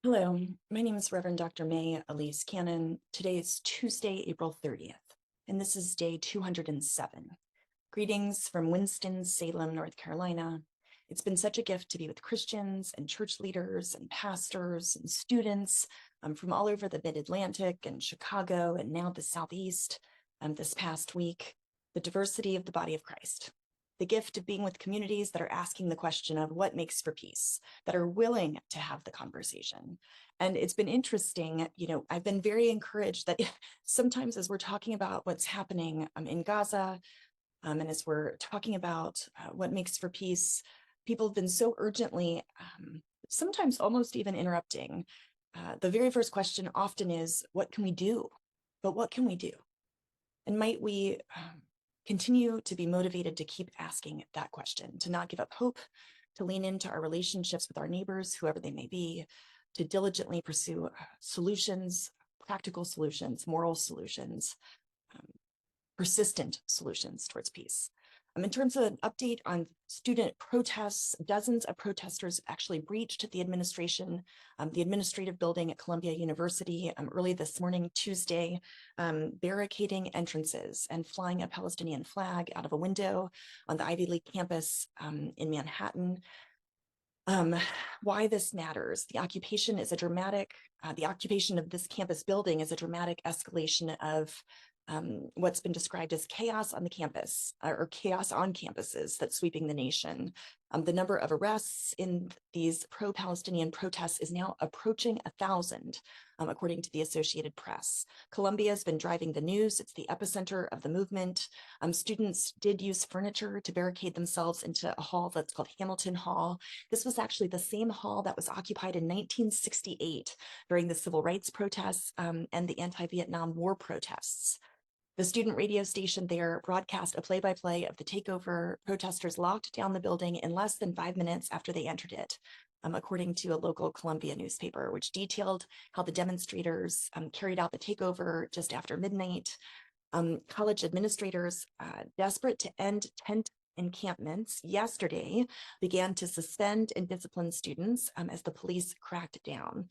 Hello, my name is Reverend Dr. May Elise Cannon. Today is Tuesday, April 30th, and this is day 207. Greetings from Winston-Salem, North Carolina. It's been such a gift to be with Christians and church leaders and pastors and students from all over the Mid-Atlantic and Chicago and now the Southeast this past week. The diversity of the body of Christ. The gift of being with communities that are asking the question of what makes for peace, that are willing to have the conversation. And it's been interesting, I've been very encouraged that sometimes as we're talking about what's happening in Gaza, and as we're talking about what makes for peace, people have been so urgently, sometimes almost even interrupting. The very first question often is, what can we do? But what can we do? And might we continue to be motivated to keep asking that question, to not give up hope, to lean into our relationships with our neighbors, whoever they may be, to diligently pursue solutions, practical solutions, moral solutions, persistent solutions towards peace. In terms of an update on student protests, dozens of protesters actually breached the administration, the administrative building at Columbia University early this morning, Tuesday, barricading entrances and flying a Palestinian flag out of a window on the Ivy League campus in Manhattan. Why this matters. The occupation is a dramatic, the occupation of this campus building is a dramatic escalation of what's been described as chaos on the campus or chaos on campuses that's sweeping the nation. The number of arrests in these pro-Palestinian protests is now approaching 1,000, according to the Associated Press. Columbia has been driving the news. It's the epicenter of the movement. Students did use furniture to barricade themselves into a hall that's called Hamilton Hall. This was actually the same hall that was occupied in 1968 during the civil rights protests and the anti-Vietnam War protests. The student radio station there broadcast a play-by-play of the takeover. Protesters locked down the building in less than 5 minutes after they entered it, according to a local Columbia newspaper, which detailed how the demonstrators carried out the takeover just after midnight. College administrators, desperate to end tent encampments yesterday, began to suspend and discipline students as the police cracked down.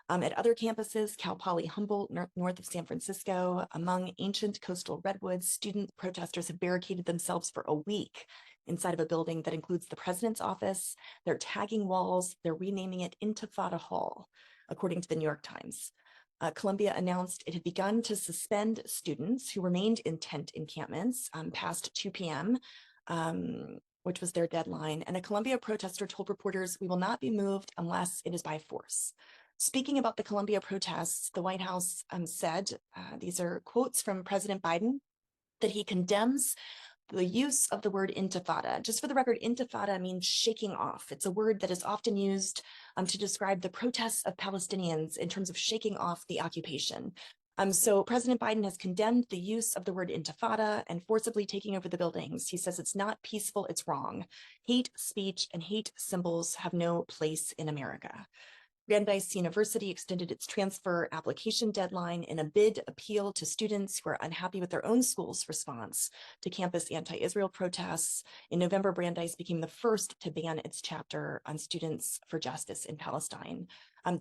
At other campuses, Cal Poly Humboldt, north of San Francisco, among ancient coastal redwoods, student protesters have barricaded themselves for a week inside of a building that includes the president's office. They're tagging walls. They're renaming it Intifada Hall, according to the New York Times. Columbia announced it had begun to suspend students who remained in tent encampments past 2 p.m., which was their deadline. And a Columbia protester told reporters, "We will not be moved unless it is by force." Speaking about the Columbia protests, the White House said, these are quotes from President Biden, that he condemns the use of the word intifada. Just for the record, intifada means shaking off. It's a word that is often used to describe the protests of Palestinians in terms of shaking off the occupation. So President Biden has condemned the use of the word intifada and forcibly taking over the buildings. He says it's not peaceful, it's wrong. Hate speech and hate symbols have no place in America. Brandeis University extended its transfer application deadline in a bid appeal to students who are unhappy with their own school's response to campus anti-Israel protests. In November, Brandeis became the first to ban its chapter on Students for Justice in Palestine.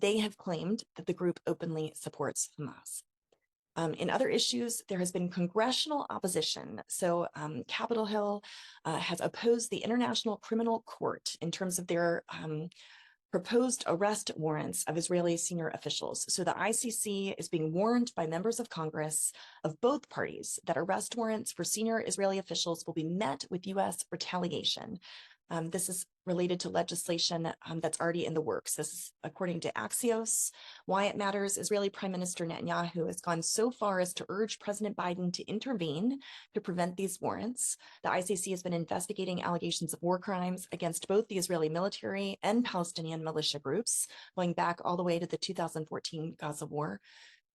They have claimed that the group openly supports Hamas. In other issues, there has been congressional opposition. So Capitol Hill has opposed the International Criminal Court in terms of their proposed arrest warrants of Israeli senior officials. So the ICC is being warned by members of Congress of both parties that arrest warrants for senior Israeli officials will be met with U.S. retaliation. This is related to legislation that's already in the works. This is according to Axios. Why it matters, Israeli Prime Minister Netanyahu has gone so far as to urge President Biden to intervene to prevent these warrants. The ICC has been investigating allegations of war crimes against both the Israeli military and Palestinian militia groups, going back all the way to the 2014 Gaza war.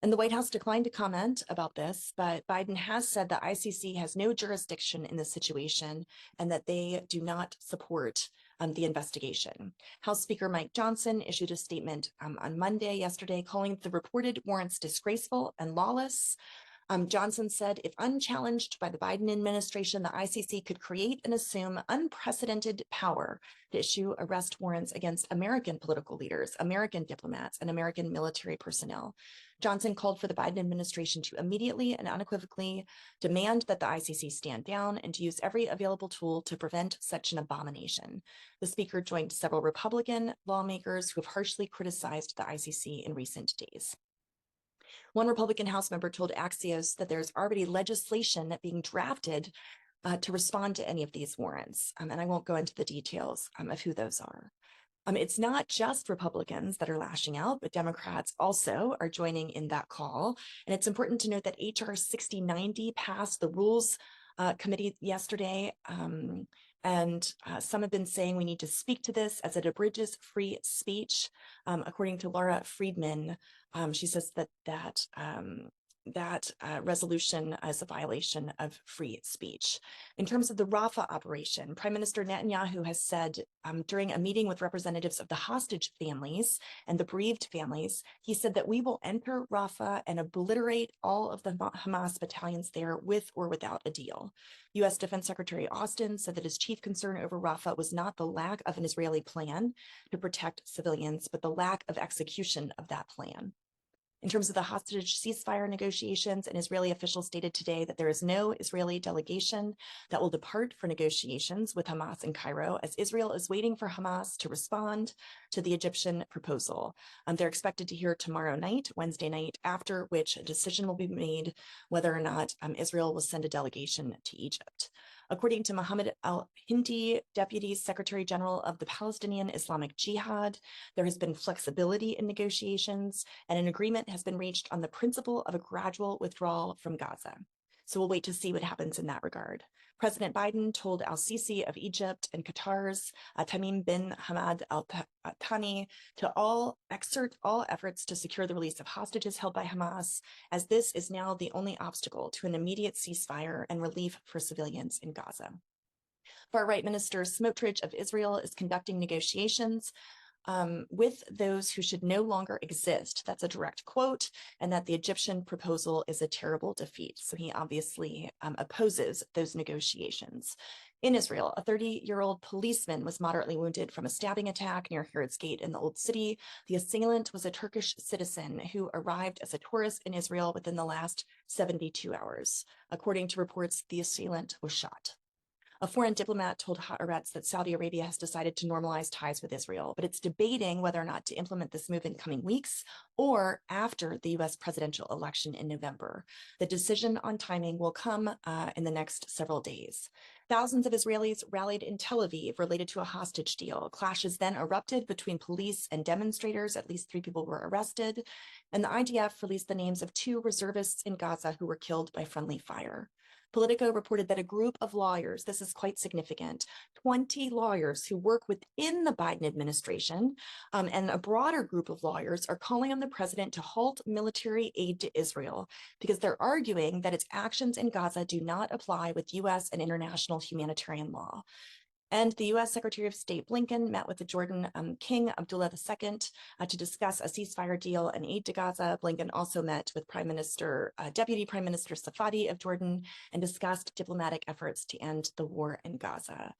And the White House declined to comment about this, but Biden has said that ICC has no jurisdiction in this situation and that they do not support the investigation. House Speaker Mike Johnson issued a statement on Monday, yesterday, calling the reported warrants disgraceful and lawless. Johnson said, if unchallenged by the Biden administration, the ICC could create and assume unprecedented power to issue arrest warrants against American political leaders, American diplomats, and American military personnel. Johnson called for the Biden administration to immediately and unequivocally demand that the ICC stand down and to use every available tool to prevent such an abomination. The speaker joined several Republican lawmakers who have harshly criticized the ICC in recent days. One Republican House member told Axios that there's already legislation being drafted to respond to any of these warrants. And I won't go into the details of who those are. It's not just Republicans that are lashing out, but Democrats also are joining in that call. And it's important to note that HR 6090 passed the Rules Committee yesterday. And some have been saying we need to speak to this as it abridges free speech. According to Laura Friedman, she says that resolution is a violation of free speech. In terms of the Rafah operation, Prime Minister Netanyahu has said during a meeting with representatives of the hostage families and the bereaved families, he said that we will enter Rafah and obliterate all of the Hamas battalions there with or without a deal. U.S. Defense Secretary Austin said that his chief concern over Rafah was not the lack of an Israeli plan to protect civilians, but the lack of execution of that plan. In terms of the hostage ceasefire negotiations, an Israeli official stated today that there is no Israeli delegation that will depart for negotiations with Hamas in Cairo, as Israel is waiting for Hamas to respond to the Egyptian proposal. They're expected to hear tomorrow night, Wednesday night, after which a decision will be made whether or not Israel will send a delegation to Egypt. According to Mohammed al-Hindi, Deputy Secretary General of the Palestinian Islamic Jihad, there has been flexibility in negotiations and an agreement has been reached on the principle of a gradual withdrawal from Gaza. So we'll wait to see what happens in that regard. President Biden told al-Sisi of Egypt and Qatar's Tamim bin Hamad al-Thani to exert all efforts to secure the release of hostages held by Hamas, as this is now the only obstacle to an immediate ceasefire and relief for civilians in Gaza. Far-right Minister Smotrich of Israel is conducting negotiations with those who should no longer exist. That's a direct quote, and that the Egyptian proposal is a terrible defeat. So he obviously opposes those negotiations. In Israel, a 30-year-old policeman was moderately wounded from a stabbing attack near Herod's Gate in the Old City. The assailant was a Turkish citizen who arrived as a tourist in Israel within the last 72 hours. According to reports, the assailant was shot. A foreign diplomat told Haaretz that Saudi Arabia has decided to normalize ties with Israel, but it's debating whether or not to implement this move in coming weeks or after the U.S. presidential election in November. The decision on timing will come in the next several days. Thousands of Israelis rallied in Tel Aviv related to a hostage deal. Clashes then erupted between police and demonstrators. At least 3 people were arrested. And the IDF released the names of 2 reservists in Gaza who were killed by friendly fire. Politico reported that a group of lawyers, this is quite significant, 20 lawyers who work within the Biden administration and a broader group of lawyers are calling on the president to halt military aid to Israel because they're arguing that its actions in Gaza do not apply with U.S. and international humanitarian law. And the U.S. Secretary of State Blinken met with the Jordan King Abdullah II to discuss a ceasefire deal and aid to Gaza. Blinken also met with Deputy Prime Minister Safadi of Jordan and discussed diplomatic efforts to end the war in Gaza.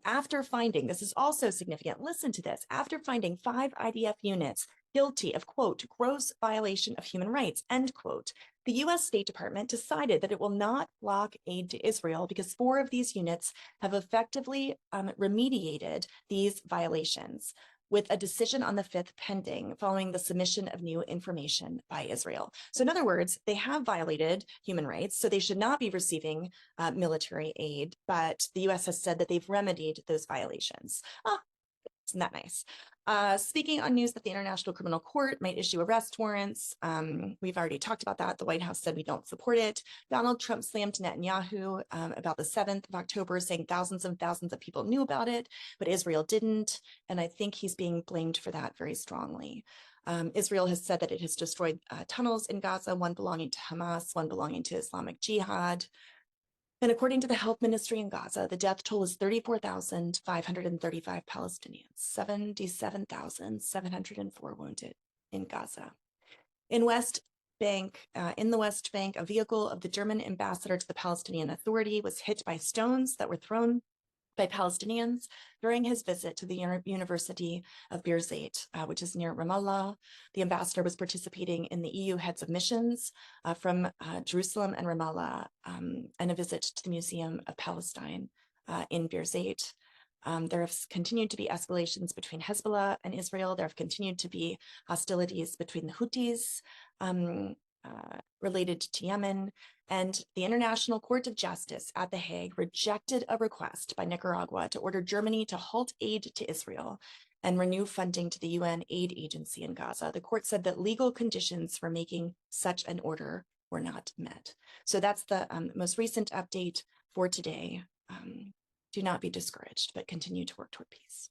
After finding, this is also significant, listen to this, after finding 5 IDF units guilty of, quote, gross violation of human rights, end quote, the U.S. State Department decided that it will not block aid to Israel because 4 of these units have effectively remediated these violations, with a decision on the 5th pending following the submission of new information by Israel. So in other words, they have violated human rights, so they should not be receiving military aid, but the U.S. has said that they've remedied those violations. Isn't that nice? Speaking on news that the International Criminal Court might issue arrest warrants, we've already talked about that. The White House said we don't support it. Donald Trump slammed Netanyahu about the 7th of October, saying thousands and thousands of people knew about it, but Israel didn't. And I think he's being blamed for that very strongly. Israel has said that it has destroyed tunnels in Gaza, one belonging to Hamas, one belonging to Islamic Jihad. And according to the health ministry in Gaza, the death toll is 34,535 Palestinians, 77,704 wounded in Gaza. In West Bank, a vehicle of the German ambassador to the Palestinian Authority was hit by stones that were thrown by Palestinians during his visit to the University of Birzeit, which is near Ramallah. The ambassador was participating in the EU heads of missions from Jerusalem and Ramallah, and a visit to the Museum of Palestine in Birzeit. There have continued to be escalations between Hezbollah and Israel. There have continued to be hostilities between the Houthis related to Yemen, and the International Court of Justice at The Hague rejected a request by Nicaragua to order Germany to halt aid to Israel and renew funding to the UN aid agency in Gaza. The court said that legal conditions for making such an order were not met. So that's the most recent update for today. Do not be discouraged, but continue to work toward peace.